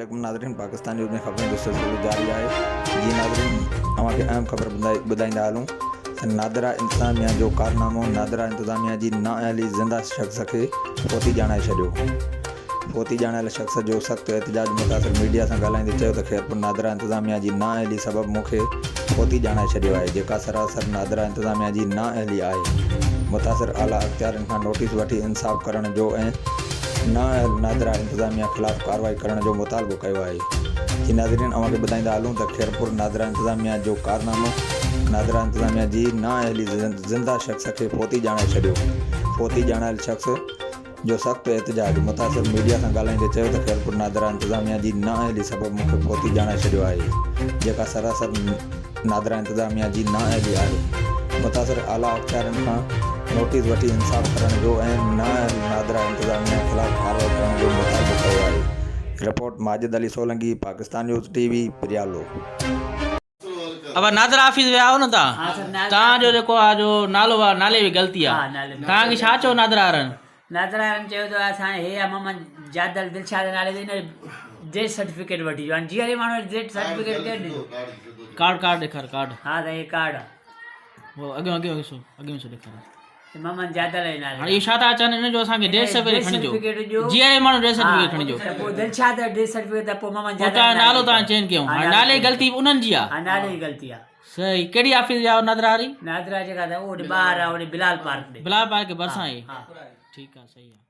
अस्सलामुअलैकुम नाज़रीन, पाकिस्तान न्यूज़ में खबरें जो सिलसिलो जारी आहे। जी नाज़रीन, अवांखे अहम ख़बर ॿुधाईंदा हलूं त नादरा इंतज़ामिया जो कारनामो नादरा इंतज़ामिया जी नाअहली ज़िंदा शख़्स खे फ़ौती ॼाणाए छॾियो। फ़ौती ॼाणायल शख़्स जो सख़्तु एहतजाज मुतासिर मीडिया सां ॻाल्हाईंदे चयो त ख़ैरपुर नादरा इंतज़ामिया जी नाअहली सबबु मूंखे फ़ौती ॼाणाए छॾियो आहे, जेका सरासर नादरा इंतज़ामिया जी नाअहली आहे। मुतासिर आला अख़्तियारनि खां नोटिस वठी इंसाफ़ करण जो ऐं नादरा इंतज़ामिया ख़िलाफ़ कार्रवाई करण जो मुतालबो कयो आहे। जी नाज़रीन, अवांखे ॿुधाईंदा हलूं त ख़ैरपुर नादरा इंतज़ामिया जो कारनामो नादरा इंतज़ामिया जी नाअहली ज़िंदा शख़्स खे फ़ौती ॼाणाए छॾियो। फ़ौती ॼाणायल शख़्स जो सख़्तु एहतजाज मुतासिर मीडिया सां ॻाल्हाईंदे चयो त ख़ैरपुर नादरा इंतज़ामिया जी नाअहली सबबु मूंखे फ़ौती ॼाणाए छॾियो आहे, जेका सरासर नादरा इंतज़ामिया जी नाअहली आहे। मुतासिर आला अख़्तियारनि खां नोटिस वठी इंसाफ़ करण जो ऐं नादरा इंतज़ामिया ख़िलाफ़ कार्रवाई करण जो मुतालबो कयो आहे। Report Majid Ali Solangi, Pakistan news TV, Piryalo. अब नादरा ऑफिस में आओ न तव्हांजो जेको आहे जो नालो आहे नाले जी ग़लती आहे, तव्हांखे छा चओ नादरा वारनि? नादरा वारनि चयो त असां हे मोहम्मद जादल दिलशाद नाले ते न डेथ सर्टिफिकेट वठी जो हाणे जीअं ई माण्हू डेथ सर्टिफिकेट केरु ॾिनो? कार्ड ॾेखार कार्ड। हा त हे कार्ड आहे वो अॻियों अॻियों ॾेखार। मोहम्मद जादल जे नाले। हाणे इहो छा था अचनि इन जो असांखे डेथ सर्टिफिकेट खणी सर्टिफिकेट ॾियो, ॾियो। जीअं ई माण्हू डेथ सर्टिफिकेट खणी ॾियो। त पोइ दिलशाद डेथ सर्टिफिकेट त पोइ मोहम्मद पोइ जादल तव्हां नालो तव्हां चेंज कयूं, हाणे नाले जी ग़लती उन्हनि जी आहे। हा नाले जी ग़लती आहे। सही, कहिड़ी ऑफिस विया नादरा वारी? नादरा जेका अथव उहो ॿाहिरि आहे, बिलाल पार्क ॾे। बिलाल पार्क के भरिसां आहे। ठीकु आहे, सही आहे।